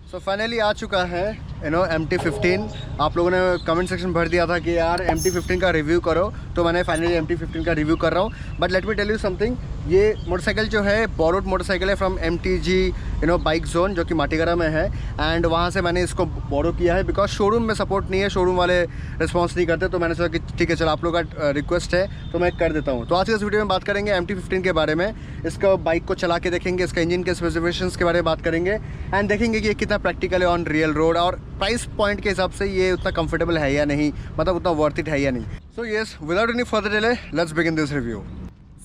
So finally आ चुका है MT-15। आप लोगों ने कमेंट सेक्शन भर दिया था कि यार MT-15 का रिव्यू करो, तो मैंने फाइनली MT-15 का रिव्यू कर रहा हूँ। But let me tell you something, ये मोटरसाइकिल जो है बोरोड मोटरसाइकिल है फ्रॉम MTG बाइक जोन, जो कि माटीगरा में है। एंड वहाँ से मैंने इसको बोरो किया है बिकॉज शोरूम में सपोर्ट नहीं है, शोरूम वाले रिस्पॉन्स नहीं करते। तो मैंने सोचा कि ठीक है चलो आप लोग का रिक्वेस्ट है तो मैं कर देता हूँ। तो आज के इस वीडियो में बात करेंगे MT-15 के बारे में, इसका बाइक को चला के देखेंगे, इसका इंजन के स्पेसिफिकेशंस के बारे में बात करेंगे एंड देखेंगे कि ये कितना प्रैक्टिकल है ऑन रियल रोड, और प्राइस पॉइंट के हिसाब से ये उतना कंफर्टेबल है या नहीं, मतलब उतना वर्थ इट है या नहीं। So yes, without any further delay let's begin this review.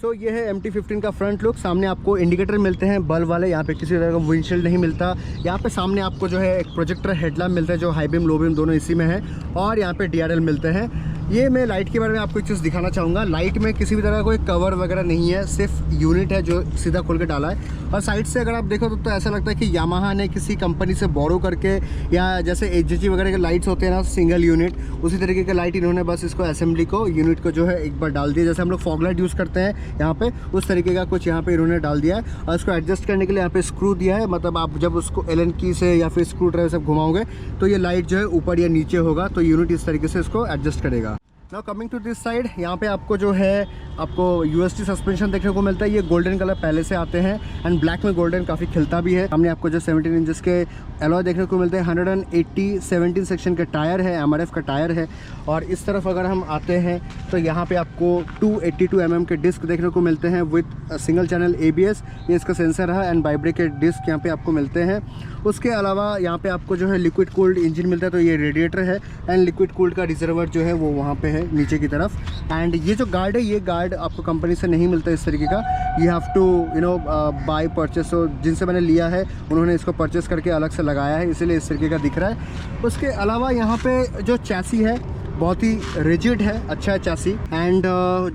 So ये है MT-15 का फ्रंट लुक। सामने आपको इंडिकेटर मिलते हैं बल्ब वाले, यहाँ पे किसी तरह का विंडशील्ड नहीं मिलता। यहाँ पे सामने आपको जो है एक प्रोजेक्टर हेडलैम्प मिलता है जो हाई बीम लो बीम दोनों इसी में है, और यहाँ पे DRL मिलते हैं। ये मैं लाइट के बारे में आपको एक चीज़ दिखाना चाहूँगा। लाइट में किसी भी तरह का कोई कवर वगैरह नहीं है, सिर्फ यूनिट है जो सीधा खोल के डाला है। और साइड से अगर आप देखो तो ऐसा लगता है कि यामाहा ने किसी कंपनी से बोरो करके, या जैसे HG वगैरह के लाइट्स होते हैं ना सिंगल यूनिट, उसी तरीके के लाइट इन्होंने बस इसको असेंबली को यूनिट को जो है एक बार डाल दिया। जैसे हम लोग फॉग लाइट यूज़ करते हैं यहाँ पे, उस तरीके का कुछ यहाँ पे इन्होंने डाल दिया है। और इसको एडजस्ट करने के लिए यहाँ पे स्क्रू दिया है, मतलब आप जब उसको एलन की से या फिर स्क्रू ड्राइवर से घुमाओगे तो ये लाइट जो है ऊपर या नीचे होगा, तो यूनिट इस तरीके से इसको एडजस्ट करेगा। Now coming to this side, यहाँ पे आपको जो है आपको UST सस्पेंशन देखने को मिलता है। ये गोल्डन कलर पहले से आते हैं एंड ब्लैक में गोल्डन काफ़ी खिलता भी है। हमने आपको जो 17 इंचेस के एलॉय देखने को मिलते हैं। 180 17 सेक्शन के टायर है, MRF का टायर है। और इस तरफ अगर हम आते हैं तो यहाँ पे आपको 282 mm के डिस्क देखने को मिलते हैं विद सिंगल चैनल ABS, ये इसका सेंसर है, एंड वाइब्रेट के डिस्क यहाँ पे आपको मिलते हैं। उसके अलावा यहाँ पे आपको जो है लिक्विड कूल्ड इंजन मिलता है, तो ये रेडिएटर है एंड लिक्विड कूल्ड का रिजर्वर जो है वो वहाँ पे है नीचे की तरफ। एंड ये जो गार्ड है, ये गार्ड आपको कंपनी से नहीं मिलता इस तरीके का, you have to buy purchase. तो जिनसे मैंने लिया है उन्होंने इसको परचेस करके अलग से लगाया है, इसीलिए इस तरीके का दिख रहा है। उसके अलावा यहाँ पे जो चैसी है बहुत ही रिजिड है, अच्छा है चैसी। एंड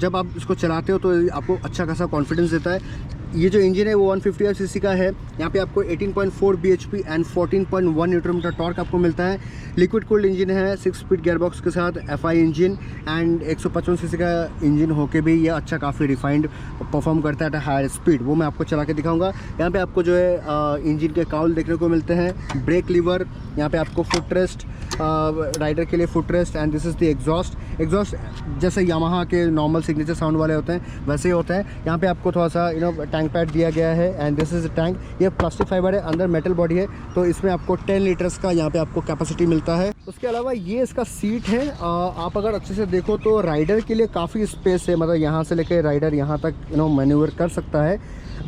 जब आप इसको चलाते हो तो आपको अच्छा खासा कॉन्फिडेंस देता है। ये जो इंजन है वो 150 cc का है। यहाँ पे आपको 18.4 bhp and 14.1 newton metre torque आपको मिलता है। लिक्विड कूल्ड इंजन है 6 स्पीड गियरबॉक्स के साथ, FI इंजन, एंड 155 cc का इंजन होके भी ये अच्छा काफ़ी रिफाइंड परफॉर्म करता है हायर स्पीड। वो मैं आपको चला के दिखाऊंगा। यहाँ पे आपको जो है इंजन के काउल देखने को मिलते हैं, ब्रेक लीवर, यहाँ पे आपको फुट रेस्ट, राइडर के लिए foot rest, and this is the exhaust जैसे यामाहा के नॉर्मल सिग्नेचर साउंड वाले होते हैं वैसे ही होते हैं। यहाँ पे आपको थोड़ा सा टैंक पैड दिया गया है, एंड दिस इज़ टैंक। ये प्लास्टिक फाइबर है, अंदर मेटल बॉडी है, तो इसमें आपको 10 लीटर्स का यहाँ पे आपको कैपेसिटी मिलता है। उसके अलावा ये इसका सीट है, आप अगर अच्छे से देखो तो राइडर के लिए काफ़ी स्पेस है, मतलब यहाँ से लेकर राइडर यहाँ तक मैन्यूवर कर सकता है।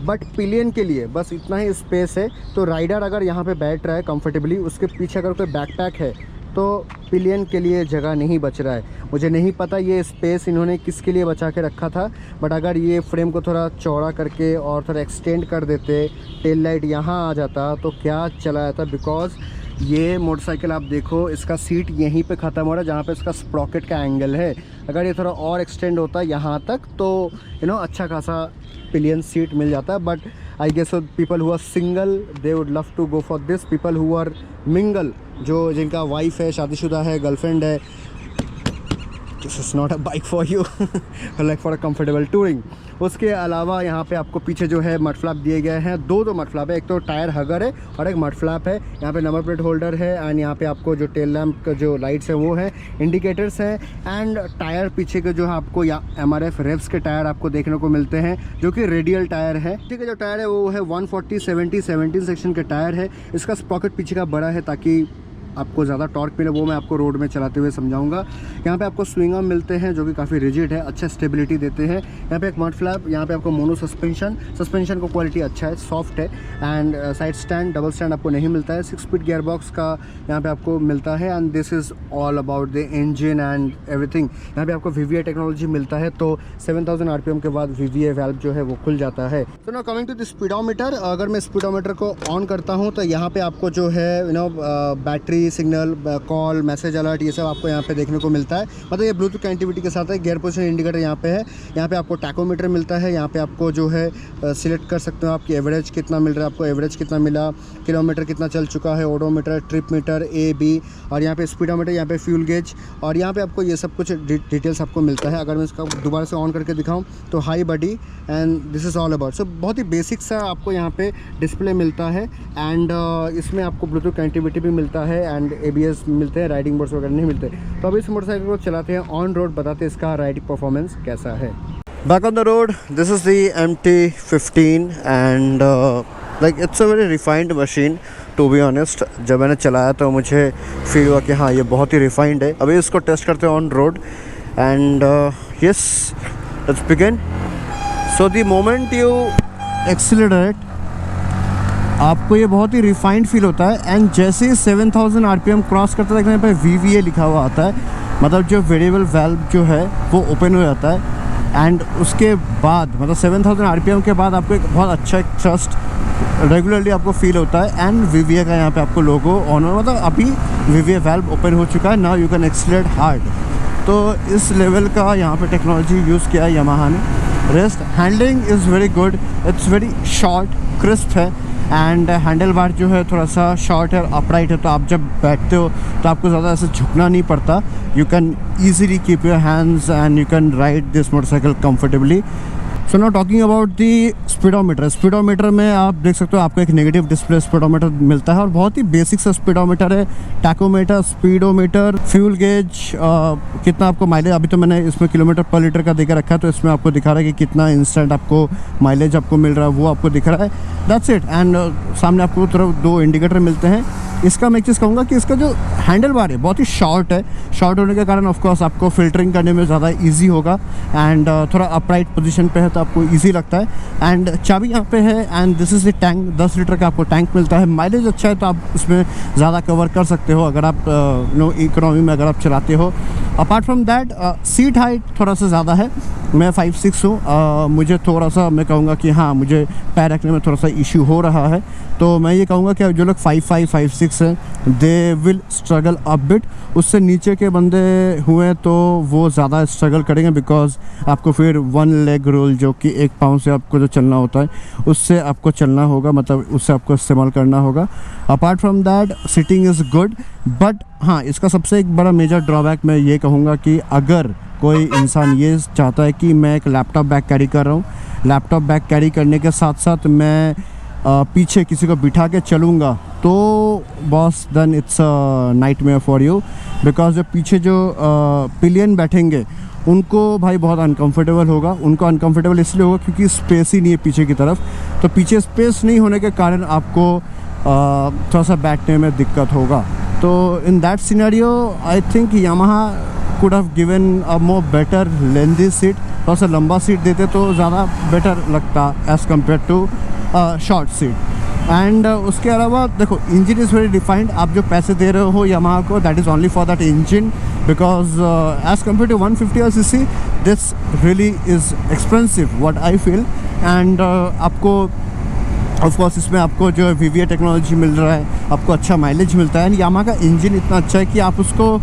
बट पिलियन के लिए बस इतना ही स्पेस है, तो राइडर अगर यहाँ पे बैठ रहा है कंफर्टेबली, उसके पीछे अगर कोई बैकपैक है तो पिलियन के लिए जगह नहीं बच रहा है। मुझे नहीं पता ये स्पेस इन्होंने किसके लिए बचा के रखा था, बट अगर ये फ्रेम को थोड़ा चौड़ा करके और थोड़ा एक्सटेंड कर देते, टेल लाइट यहाँ आ जाता तो क्या चला जाता। बिकॉज ये मोटरसाइकिल आप देखो, इसका सीट यहीं पे ख़त्म हो रहा है जहाँ पे इसका स्प्रॉकेट का एंगल है। अगर ये थोड़ा और एक्सटेंड होता यहाँ तक तो अच्छा खासा पिलियन सीट मिल जाता। But I guess people who are single they would love to go for this. People who are mingle, जो जिनका वाइफ है, शादीशुदा है, गर्लफ्रेंड है, this is not a bike for you, like for a comfortable touring. उसके अलावा यहाँ पे आपको पीछे जो है मड फ्लैप दिए गए हैं, दो मड फ्लैप है, एक तो टायर हगर है और एक मड फ्लैप है। यहाँ पे नंबर प्लेट होल्डर है, एंड यहाँ पे आपको जो टेल लैम्प का जो लाइट्स है वो है, इंडिकेटर्स हैं, एंड टायर पीछे के जो है आपको MRF रेव्स के टायर आपको देखने को मिलते हैं, जो कि रेडियल टायर है। ठीक है, जो टायर है वो है 140 70 17 सेक्शन के टायर है। इसका स्प्रॉकेट पीछे का बड़ा है ताकि आपको ज़्यादा टॉर्क मिले, वो मैं आपको रोड में चलाते हुए समझाऊंगा। यहाँ पे आपको स्विंग आर्म मिलते हैं जो कि काफ़ी रिजिड है, अच्छा स्टेबिलिटी देते हैं। यहाँ पे एक मड फ्लैप, यहाँ पे आपको मोनो सस्पेंशन को क्वालिटी अच्छा है, सॉफ्ट है, and side stand, double stand आपको नहीं मिलता है। 6 स्पीड गियर बॉक्स का यहाँ पे आपको मिलता है, and this is all about the engine and everything. यहाँ पे आपको VVA टेक्नोलॉजी मिलता है, तो 7000 RPM के बाद VVA वाल्व जो है वो खुल जाता है। तो now coming to the speedometer, अगर मैं स्पीडोमीटर को ऑन करता हूँ तो यहाँ पे आपको जो है battery empty signal, call, message alert, ये सब आपको यहाँ पे देखने को मिलता है। मतलब ये ब्लूटूथ कनेक्टिविटी के साथ है। गियर पोजीशन इंडिकेटर यहाँ पे है। यहाँ पे आपको टैकोमीटर मिलता है। यहाँ पे आपको जो है सिलेक्ट कर सकते हो आपकी एवरेज कितना मिल रहा है, आपको एवरेज कितना मिला, किलोमीटर कितना चल चुका है, odometer, trip meter, A, B, और यहाँ पे स्पीडोमीटर, यहाँ पे फ्यूल गेज, और यहाँ पे आपको ये सब कुछ डिटेल्स आपको मिलता है। अगर मैं इसका दोबारा से ऑन करके दिखाऊँ तो high body and this is all about. So बहुत ही बेसिक सा आपको यहाँ पे डिस्प्ले मिलता है। एंड इसमें आपको ब्लूटूथ कनेक्टिविटी भी मिलता है एंड ABS मिलते हैं, राइडिंग मोड्स वगैरह नहीं मिलते। तो अभी इस मोटरसाइकिल को चलाते हैं ऑन रोड, बताते हैं इसका राइडिंग परफॉर्मेंस कैसा है। Back on the road, this is the MT-15 and like it's a very refined machine to be honest. जब मैंने चलाया तो मुझे फील हुआ कि हाँ ये बहुत ही रिफाइंड है। अभी इसको टेस्ट करते हैं on road and yes, let's begin. So the moment you accelerate आपको ये बहुत ही रिफाइंड फील होता है। एंड जैसे ही 7000 RPM क्रॉस करता है, यहाँ पर VVA लिखा हुआ आता है, मतलब जो वेरिएबल वाल्व जो है वो ओपन हो जाता है। एंड उसके बाद मतलब 7000 RPM के बाद आपको एक बहुत अच्छा एक थ्रस्ट रेगुलरली आपको फील होता है। एंड VVA का यहाँ पे आपको लोगो ऑन, मतलब अभी VVA वाल्व ओपन हो चुका है। Now you can accelerate hard. तो इस लेवल का यहाँ पे टेक्नोलॉजी यूज़ किया है यामाहा ने। Rest handling is very good, it's very short, crisp है। एंड हैंडल बार जो है थोड़ा सा शॉर्ट है, अपराइट है, तो आप जब बैठते हो तो आपको ज़्यादा ऐसे झुकना नहीं पड़ता। You can easily keep your hands and you can ride this motorcycle comfortably. So now talking about the speedometer. Speedometer में आप देख सकते हो आपको एक नेगेटिव डिस्प्ले स्पीडोमीटर मिलता है और बहुत ही बेसिक सा स्पीडोमीटर है। टैकोमीटर, स्पीडोमीटर, फ्यूल गेज, कितना आपको माइलेज, अभी तो मैंने इसमें किलोमीटर पर लीटर का देकर रखा है, तो इसमें आपको दिखा रहा है कि कितना इंस्टेंट आपको माइलेज आपको मिल रहा है, वो आपको दिख रहा है। That's it. एंड सामने आपको तरफ 2 इंडिकेटर मिलते हैं। इसका मैं एक चीज़ कहूँगा कि इसका जो हैंडल बार है बहुत ही शॉर्ट है। शॉर्ट होने के कारण ऑफकोर्स आपको फ़िल्टरिंग करने में ज़्यादा इजी होगा। एंड थोड़ा अपराइट पोजीशन पे है तो आपको इजी लगता है। एंड चाबी यहाँ पे है and this is the tank. 10 litre का आपको टैंक मिलता है। माइलेज अच्छा है तो आप इसमें ज़्यादा कवर कर सकते हो अगर आप इकोनॉमी में अगर आप चलाते हो। Apart from that seat height थोड़ा सा ज़्यादा है। मैं 5'6" हूँ। मुझे थोड़ा सा मैं कहूँगा कि हाँ मुझे पैर रखने में थोड़ा सा इशू हो रहा है। तो मैं ये कहूँगा कि जो लोग 5'5", 5'6" हैं they will struggle a bit. उससे नीचे के बंदे हुए तो वो ज़्यादा स्ट्रगल करेंगे बिकॉज आपको फिर 1 लेग रूल जो कि 1 पाँव से आपको जो चलना होता है उससे आपको चलना होगा, मतलब उससे आपको इस्तेमाल करना होगा। Apart from that seating is good. But हाँ इसका सबसे एक बड़ा मेजर ड्रॉबैक मैं ये कहूँगा कि अगर कोई इंसान ये चाहता है कि मैं एक लैपटॉप बैग कैरी कर रहा हूँ, लैपटॉप बैग कैरी करने के साथ साथ मैं पीछे किसी को बिठा के चलूँगा, तो boss then it's a nightmare for you. Because जो पीछे जो पिलियन बैठेंगे उनको भाई बहुत अनकंफर्टेबल होगा। उनको अनकंफर्टेबल इसलिए होगा क्योंकि स्पेस ही नहीं है पीछे की तरफ। तो पीछे स्पेस नहीं होने के कारण आपको थोड़ा सा बैठने में दिक्कत होगा। तो in that scenario I think Yamaha could have given a more better lengthy seat। थोड़ा सा लंबा सीट देते तो ज़्यादा बेटर लगता as compare to short seat. And उसके अलावा देखो इंजन इज़ वेरी डिफाइंड। आप जो पैसे दे रहे हो यामाहा को that is only for that engine because as compare to 150 cc this really is expensive what I feel. And आपको ऑफकोर्स इसमें आपको जो VVA टेक्नोलॉजी मिल रहा है, आपको अच्छा माइलेज मिलता है। एंड यामाहा का इंजन इतना अच्छा है कि आप उसको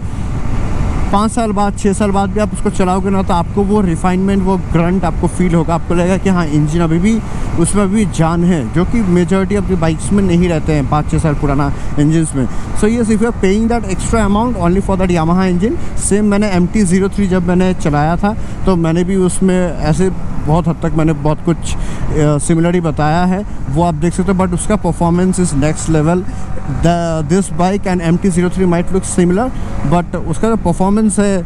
5 साल बाद 6 साल बाद भी आप उसको चलाओगे ना तो आपको वो रिफाइनमेंट, वो ग्रंट आपको फील होगा। आपको लगेगा कि हाँ इंजन अभी भी उसमें भी जान है, जो कि मेजॉरिटी ऑफ द बाइक्स में नहीं रहते हैं 5-6 साल पुराना इंजन्स में। So yes if you are paying that extra amount only for that Yamaha engine. Same मैंने MT-03 जब मैंने चलाया था तो मैंने भी उसमें ऐसे बहुत हद तक मैंने बहुत कुछ सिमिलर ही बताया है, वो आप देख सकते हो। बट उसका performance is next level. This bike and MT-03 might look similar but उसका जो परफॉर्मेंस है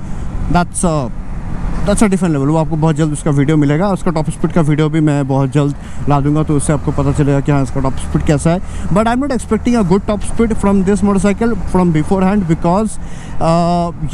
दैट्स अ डिफरेंट लेवल। वो आपको बहुत जल्द उसका वीडियो मिलेगा। उसका टॉप स्पीड का वीडियो भी मैं बहुत जल्द ला दूंगा तो उससे आपको पता चलेगा कि हाँ इसका टॉप स्पीड कैसा है। But I am not expecting a good top speed from this motorcycle from beforehand because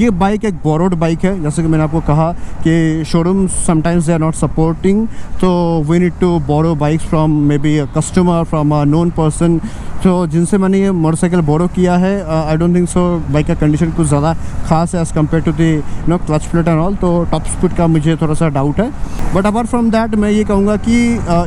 ये बाइक एक बोरोड बाइक है। जैसे कि मैंने आपको कहा कि showroom sometimes they are not supporting, तो we need to borrow bikes from maybe a customer, from a known person, तो जिनसे मैंने ये मोटरसाइकिल बोरो किया है, I don't think so bike का कंडीशन कुछ ज़्यादा खास है as compare to the clutch plate and all. तो टॉप स्पीड का मुझे थोड़ा सा डाउट है। बट अपार्ट फ्रॉम दैट मैं ये कहूँगा कि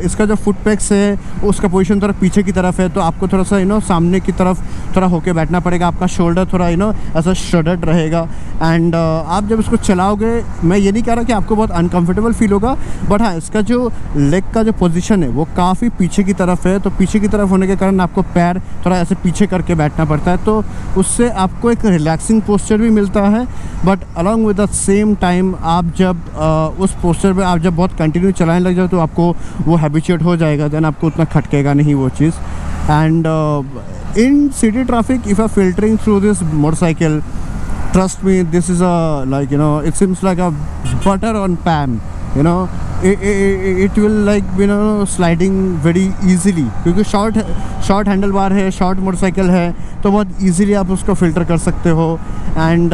इसका जो फुट पैक्स है उसका पोजीशन थोड़ा पीछे की तरफ है, तो आपको थोड़ा सा सामने की तरफ थोड़ा होके बैठना पड़ेगा। आपका शोल्डर थोड़ा ऐसा श्रेडेड रहेगा। एंड आप जब इसको चलाओगे, मैं ये नहीं कह रहा कि आपको बहुत अनकम्फर्टेबल फील होगा, बट हाँ, इसका जो लेग का जो पोजीशन है वो काफ़ी पीछे की तरफ है। तो पीछे की तरफ होने के कारण आपको पैर थोड़ा ऐसे पीछे करके बैठना पड़ता है, तो उससे आपको एक रिलैक्सिंग पोस्चर भी मिलता है। But along with the same time आप जब उस पोस्चर पे आप जब बहुत कंटिन्यू चलाने लग जाओ तो आपको वो हैबिचुएट हो जाएगा, देन आपको उतना खटकेगा नहीं वो चीज़। And in city traffic if are filtering through this motorcycle, trust me, this is it seems like a butter on pan, it will like sliding very easily, क्योंकि शॉर्ट हैंडल बार है, short motorcycle है, तो बहुत easily आप उसको filter कर सकते हो। एंड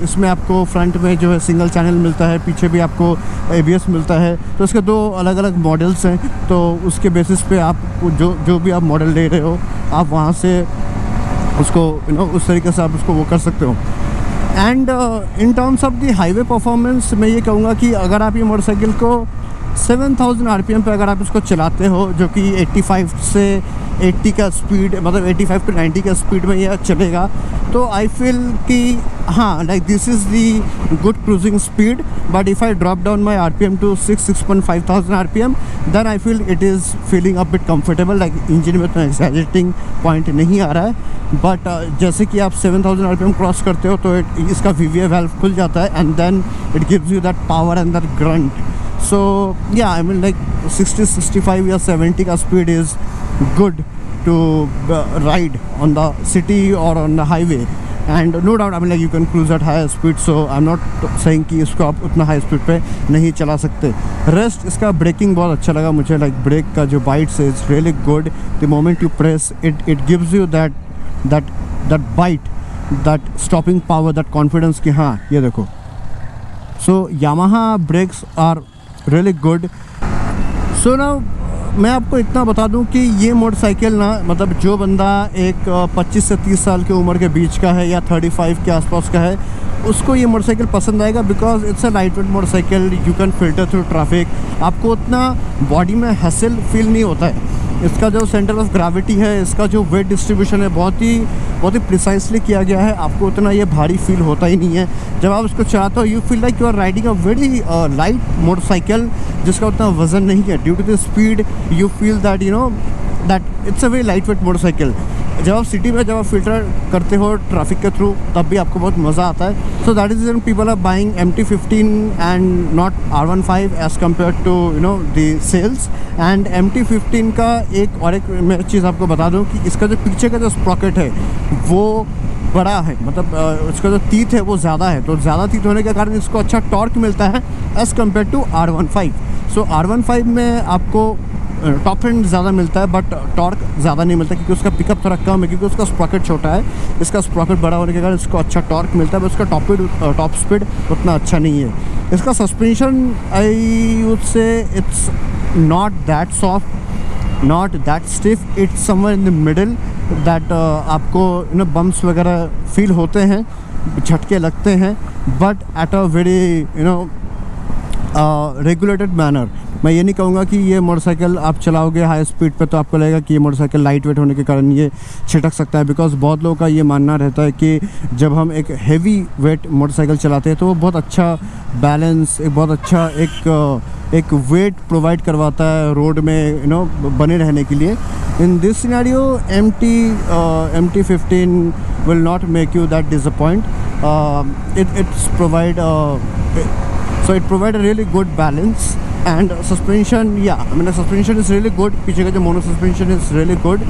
इसमें आपको फ्रंट में जो है सिंगल चैनल मिलता है, पीछे भी आपको ABS मिलता है। तो इसके 2 अलग अलग मॉडल्स हैं, तो उसके बेसिस पे आप जो भी आप मॉडल ले रहे हो, आप वहाँ से उसको उस तरीके से आप उसको वो कर सकते हो। And in terms of the highway performance मैं ये कहूँगा कि अगर आप ये मोटरसाइकिल को 7000 RPM पे अगर आप इसको चलाते हो, जो कि 85 से 80 का स्पीड, मतलब 85 टू 90 का स्पीड में यह चलेगा, तो आई फील कि हाँ, like this is the good cruising speed. But if I drop down my RPM to 6.5 thousand RPM, then I feel it is feeling a bit comfortable. Like engine में तो एक्सैजरेटिंग point नहीं आ रहा है, बट जैसे कि आप 7000 RPM क्रॉस करते हो तो इसका VVA वाल्व खुल जाता है, and then it gives you that power and that grunt. So yeah, I mean like 60, 65 या 70 का speed is good to ride on the city or on the highway, and no doubt I mean like you can cruise at higher speed, so I'm not saying कि इसको आप उतना high speed पे नहीं चला सकते। Rest इसका braking बहुत अच्छा लगा मुझे, like brake का जो bites is really good, the moment you press it gives you that bite, that stopping power, that confidence कि हाँ ये देखो। So Yamaha brakes are really good. So now मैं आपको इतना बता दूं कि ये मोटरसाइकिल ना, मतलब जो बंदा एक 25 से 30 साल की उम्र के बीच का है या 35 के आसपास का है, उसको ये मोटरसाइकिल पसंद आएगा, because it's a light weight motorcycle. You can filter through traffic, आपको उतना बॉडी में हैसल फील नहीं होता है। इसका जो सेंटर ऑफ ग्रेविटी है, इसका जो वेट डिस्ट्रीब्यूशन है, बहुत ही प्रिसाइसली किया गया है। आपको उतना ये भारी फील होता ही नहीं है जब आप इसको चलाते हो। You feel like you are riding a very light motorcycle जिसका उतना वजन नहीं है। Due to the speed you feel that that it's a very light weight motorcycle. जब आप सिटी में जब आप फिल्टर करते हो ट्रैफिक के थ्रू, तब भी आपको बहुत मज़ा आता है। So that is reason people are buying MT-15 and not R15 as compare to the sales. And MT-15 का एक मैं चीज़ आपको बता दूं कि इसका जो पीछे का जो स्प्रॉकेट है वो बड़ा है, मतलब उसका जो तीत है वो ज़्यादा है, तो ज़्यादा तीत होने के कारण इसको अच्छा टॉर्क मिलता है as compare to R15। So R15 में आपको टॉप एंड ज़्यादा मिलता है, बट टॉर्क ज़्यादा नहीं मिलता, क्योंकि उसका पिकअप थोड़ा कम है, क्योंकि उसका स्प्रॉकेट छोटा है। इसका स्प्रॉकेट बड़ा होने के कारण इसको अच्छा टॉर्क मिलता है, बट उसका टॉप स्पीड उतना अच्छा नहीं है। इसका suspension I would say it's not that soft, not that stiff, it's somewhere in the middle, that आपको बम्प्स वगैरह फील होते हैं, झटके लगते हैं, but at a very regulated manner. मैं ये नहीं कहूँगा कि ये मोटरसाइकिल आप चलाओगे हाई स्पीड पे तो आपको लगेगा कि ये मोटरसाइकिल लाइट वेट होने के कारण ये छिटक सकता है, बिकॉज बहुत लोगों का ये मानना रहता है कि जब हम एक हेवी वेट मोटरसाइकिल चलाते हैं तो वो बहुत अच्छा बैलेंस, एक बहुत अच्छा एक वेट प्रोवाइड करवाता है रोड में बने रहने के लिए। In this scenario MT-15 will not make you that disappoint. So it provide a really good balance, and suspension, yeah, I mean the suspension is really good. पीछे का जो mono suspension is really good,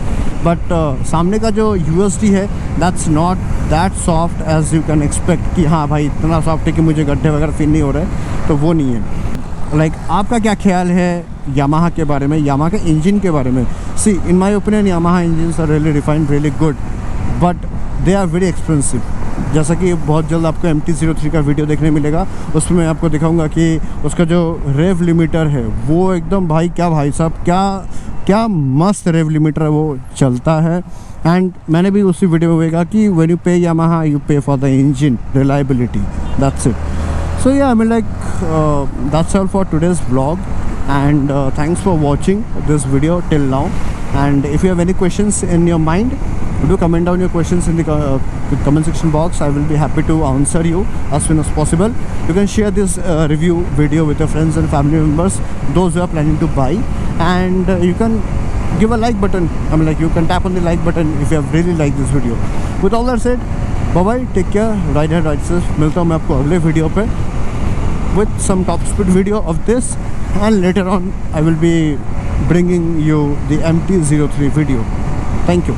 but सामने का जो USD है that's not that soft as you can expect कि हाँ भाई इतना सॉफ्ट है कि मुझे गड्ढे वगैरह फील नहीं हो रहे, तो वो नहीं है। लाइक आपका क्या ख्याल है यामाहा के बारे में, यामाहा के इंजन के बारे में? See in my opinion Yamaha engines are really refined, really good, but they are very expensive. जैसा कि बहुत जल्द आपको MT-03 का वीडियो देखने मिलेगा, उसमें मैं आपको दिखाऊंगा कि उसका जो रेव लिमिटर है वो एकदम भाई साहब क्या क्या मस्त रेव लिमिटर वो चलता है। एंड मैंने भी उसी वीडियो में देखा कि व्हेन यू पे यामाहा यू पे for the engine reliability, that's it. So yeah, I mean like that's all for today's vlog, and thanks for watching this video till now. And if you have any questions in your mind, do comment down your questions in the comment section box. I will be happy to answer you as soon as possible. You can share this review video with your friends and family members, those who are planning to buy, and you can give a like button. I mean like you can tap on the like button if you have really liked this video. With all that said, bye bye, take care, ride and ride safe. मिलता हूँ मैं आपको अगले video पे with some top speed video of this, and later on I will be bringing you the MT-03 video. Thank you.